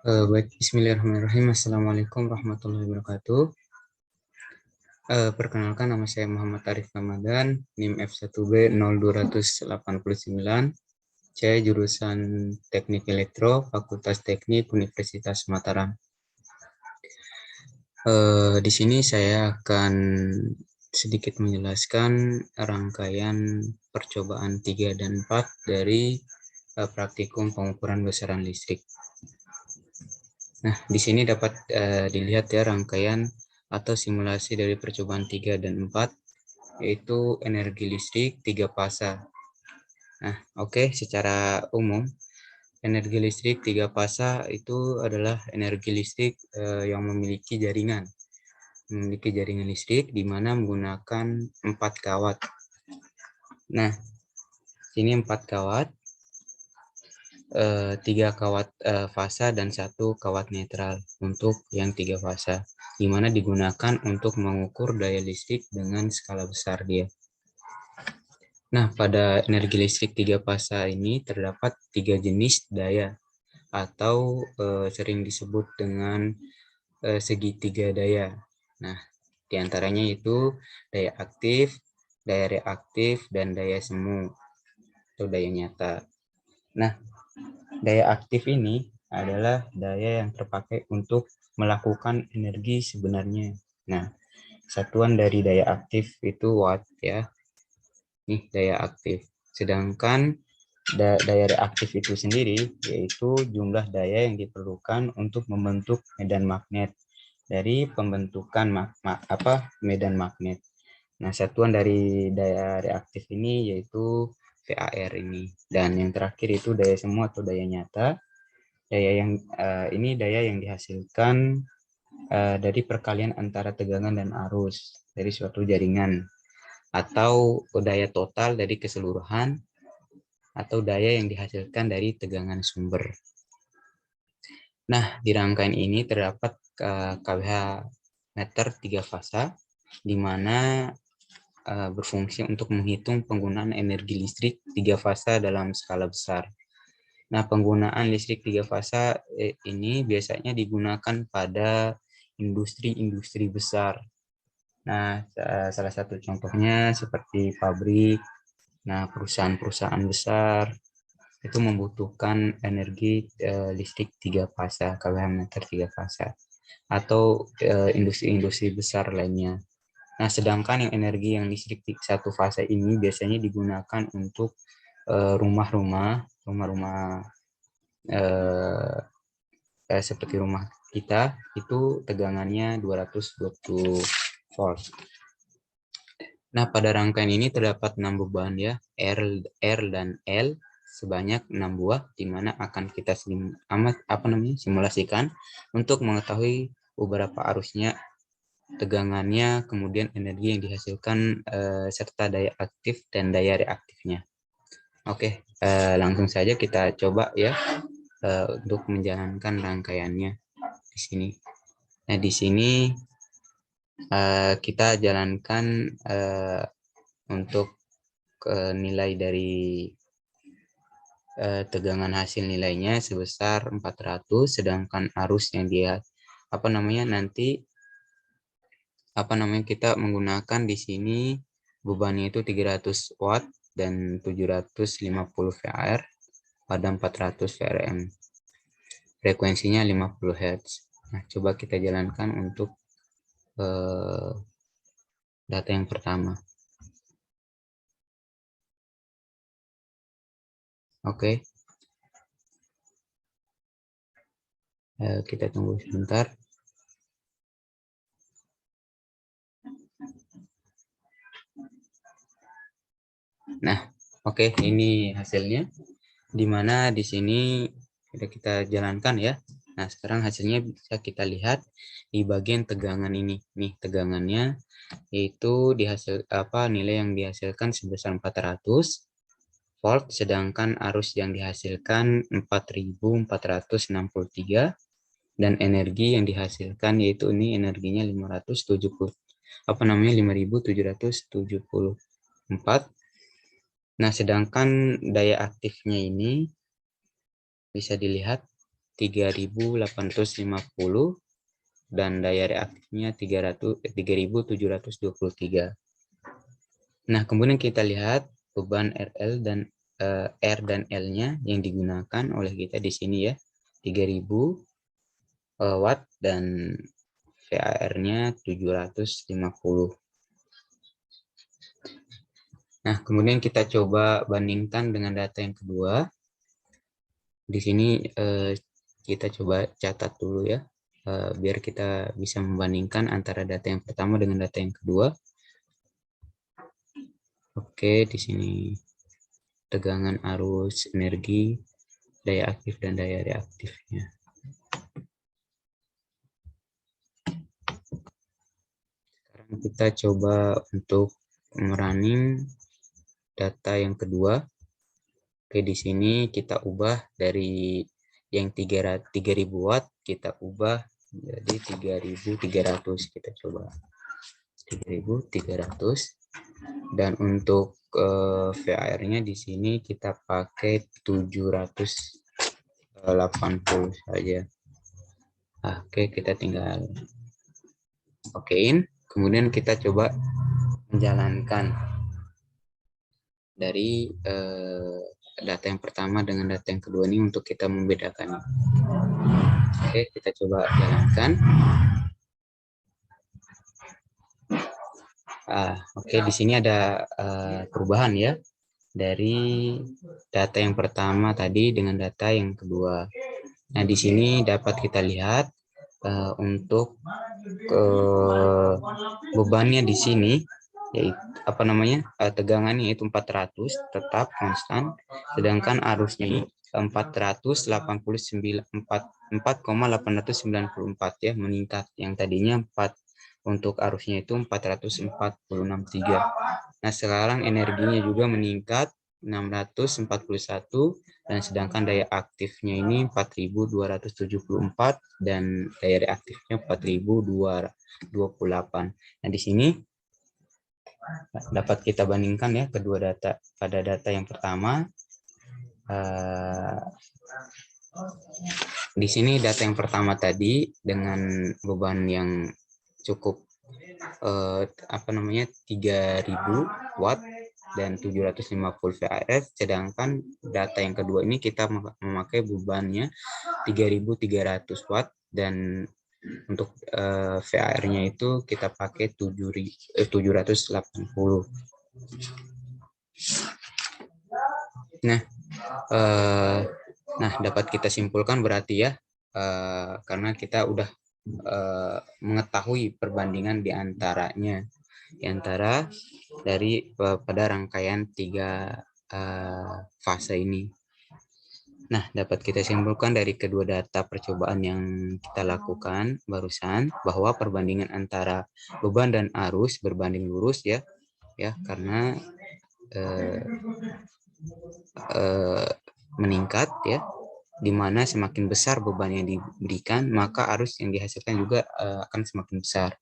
Baik, Bismillahirrahmanirrahim. Assalamualaikum warahmatullahi wabarakatuh. Perkenalkan, nama saya Muhammad Arif Ramadan, NIM F1B 0289. Saya jurusan Teknik Elektro, Fakultas Teknik Universitas Mataram. Di sini saya akan sedikit menjelaskan rangkaian percobaan 3 dan 4 dari praktikum pengukuran besaran listrik. Nah, di sini dapat dilihat ya rangkaian atau simulasi dari percobaan 3 dan 4, yaitu energi listrik 3 fasa. Nah, oke, secara umum, energi listrik 3 fasa itu adalah energi listrik yang memiliki jaringan listrik di mana menggunakan 4 kawat. Nah, sini 4 kawat, 3 kawat fasa dan 1 kawat netral untuk yang 3 fasa, di mana digunakan untuk mengukur daya listrik dengan skala besar dia. Nah, pada energi listrik 3 fasa ini terdapat 3 jenis daya atau sering disebut dengan segitiga daya. Nah, diantaranya itu daya aktif, daya reaktif, dan daya semu atau daya nyata. Nah, daya aktif ini adalah daya yang terpakai untuk melakukan energi sebenarnya. Nah, satuan dari daya aktif itu watt ya. Nih daya aktif. Sedangkan daya reaktif itu sendiri yaitu jumlah daya yang diperlukan untuk membentuk medan magnet dari pembentukan medan magnet. Nah, satuan dari daya reaktif ini yaitu VAR ini. Dan yang terakhir itu daya semu atau daya nyata. Ini daya yang dihasilkan dari perkalian antara tegangan dan arus dari suatu jaringan, atau daya total dari keseluruhan, atau daya yang dihasilkan dari tegangan sumber. Nah, di rangkaian ini terdapat kWh meter 3 fasa, di mana berfungsi untuk menghitung penggunaan energi listrik 3 fasa dalam skala besar. Nah, penggunaan listrik 3 fasa ini biasanya digunakan pada industri-industri besar. Nah, salah satu contohnya seperti pabrik. Nah, perusahaan-perusahaan besar itu membutuhkan energi listrik 3 fasa, kWh meter 3 fasa, atau industri-industri besar lainnya. Nah, sedangkan yang energi yang listrik 1 fasa ini biasanya digunakan untuk rumah-rumah seperti rumah kita itu tegangannya 220 volt. Nah, pada rangkaian ini terdapat 6 beban ya, R dan L sebanyak 6 buah, di mana akan kita simulasikan untuk mengetahui beberapa arusnya, tegangannya, kemudian energi yang dihasilkan serta daya aktif dan daya reaktifnya. Oke, langsung saja kita coba ya untuk menjalankan rangkaiannya di sini. Nah, di sini kita jalankan untuk nilai dari tegangan hasil nilainya sebesar 400, sedangkan arus yang dia nanti kita menggunakan di sini bebannya itu 300 watt dan 750 VAR pada 400 VRM. Frekuensinya 50 Hz. Nah, coba kita jalankan untuk data yang pertama. Oke. Kita tunggu sebentar. Nah, oke, ini hasilnya. Di mana di sini sudah kita jalankan ya. Nah, sekarang hasilnya bisa kita lihat di bagian tegangan ini. Nih, tegangannya yaitu nilai yang dihasilkan sebesar 400 volt, sedangkan arus yang dihasilkan 4463, dan energi yang dihasilkan yaitu ini energinya 5774. Nah, sedangkan daya aktifnya ini bisa dilihat 3.850 dan daya reaktifnya 3.723. Nah, kemudian kita lihat beban RL dan R dan L-nya yang digunakan oleh kita di sini ya, 3.000 watt dan VAR-nya 750. Nah, kemudian kita coba bandingkan dengan data yang kedua. Di sini kita coba catat dulu ya, biar kita bisa membandingkan antara data yang pertama dengan data yang kedua. Oke, di sini tegangan, arus, energi, daya aktif dan daya reaktifnya. Sekarang kita coba untuk merunning data yang kedua. Oke, di sini kita ubah dari yang 3.000 watt, kita ubah jadi 3.300. Kita coba 3.300. Dan untuk VAR-nya di sini kita pakai 780 saja. Oke, kita tinggal okein. Kemudian kita coba menjalankan dari data yang pertama dengan data yang kedua ini untuk kita membedakannya. Oke, kita coba jalankan. Oke, di sini ada perubahan ya dari data yang pertama tadi dengan data yang kedua. Nah, di sini dapat kita lihat untuk bebannya di sini, yaitu tegangannya yaitu 400 tetap konstan, sedangkan arusnya 4,894 ya, meningkat. Yang tadinya 4 untuk arusnya itu 446,3. Nah, sekarang energinya juga meningkat 641, dan sedangkan daya aktifnya ini 4.274 dan daya reaktifnya 4.228. Nah, di sini dapat kita bandingkan ya kedua data. Pada data yang pertama, di sini data yang pertama tadi dengan beban yang cukup 3.000 watt dan 750 VAR, sedangkan data yang kedua ini kita memakai bebannya 3.300 watt dan untuk VAR-nya itu kita pakai 780. Nah, dapat kita simpulkan berarti ya, karena kita udah mengetahui perbandingan di antaranya, di antara dari pada rangkaian 3 fase ini. Nah, dapat kita simpulkan dari kedua data percobaan yang kita lakukan barusan bahwa perbandingan antara beban dan arus berbanding lurus ya, karena meningkat ya, di mana semakin besar beban yang diberikan maka arus yang dihasilkan juga akan semakin besar.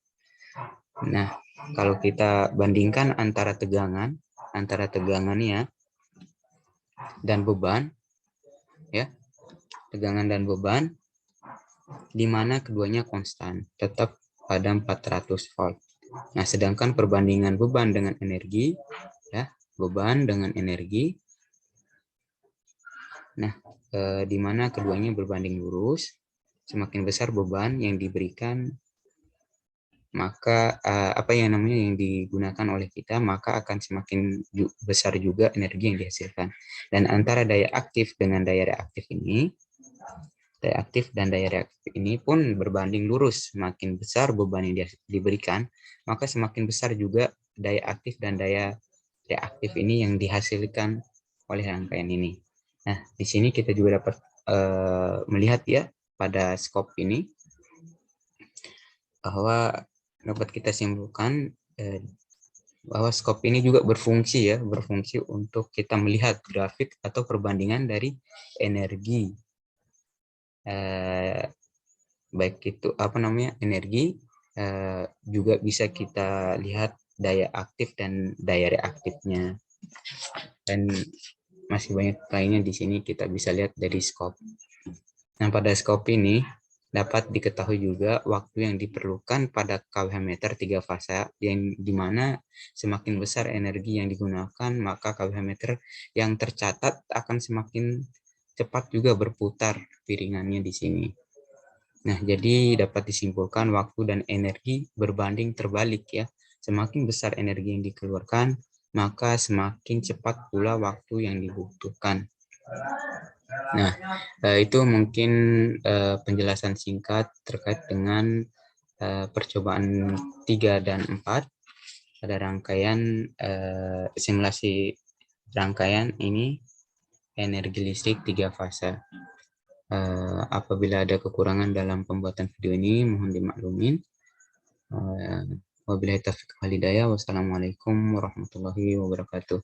Nah, kalau kita bandingkan antara tegangannya dan beban ya, tegangan dan beban, di mana keduanya konstan tetap pada 400 volt. Nah, sedangkan perbandingan beban dengan energi ya, beban dengan energi, nah di mana keduanya berbanding lurus, semakin besar beban yang diberikan maka yang digunakan oleh kita, maka akan semakin besar juga energi yang dihasilkan. Dan antara daya aktif dengan daya reaktif ini, daya aktif dan daya reaktif ini pun berbanding lurus. Semakin besar beban yang diberikan, maka semakin besar juga daya aktif dan daya reaktif ini yang dihasilkan oleh rangkaian ini. Nah, di sini kita juga dapat melihat ya pada skop ini bahwa dapat kita simpulkan bahwa skop ini juga berfungsi untuk kita melihat grafik atau perbandingan dari energi, baik itu energi, juga bisa kita lihat daya aktif dan daya reaktifnya, dan masih banyak lainnya di sini kita bisa lihat dari skop. Nah, pada skop ini dapat diketahui juga waktu yang diperlukan pada kWh meter 3 fasa, yang dimana semakin besar energi yang digunakan, maka kWh meter yang tercatat akan semakin cepat juga berputar piringannya di sini. Nah, jadi dapat disimpulkan waktu dan energi berbanding terbalik ya. Semakin besar energi yang dikeluarkan, maka semakin cepat pula waktu yang dibutuhkan. Nah, itu mungkin penjelasan singkat terkait dengan percobaan 3 dan 4 pada rangkaian simulasi rangkaian ini energi listrik 3 fasa. Apabila ada kekurangan dalam pembuatan video ini, mohon dimaklumin. Wabillahi taufiq wal hidayah. Wassalamualaikum warahmatullahi wabarakatuh.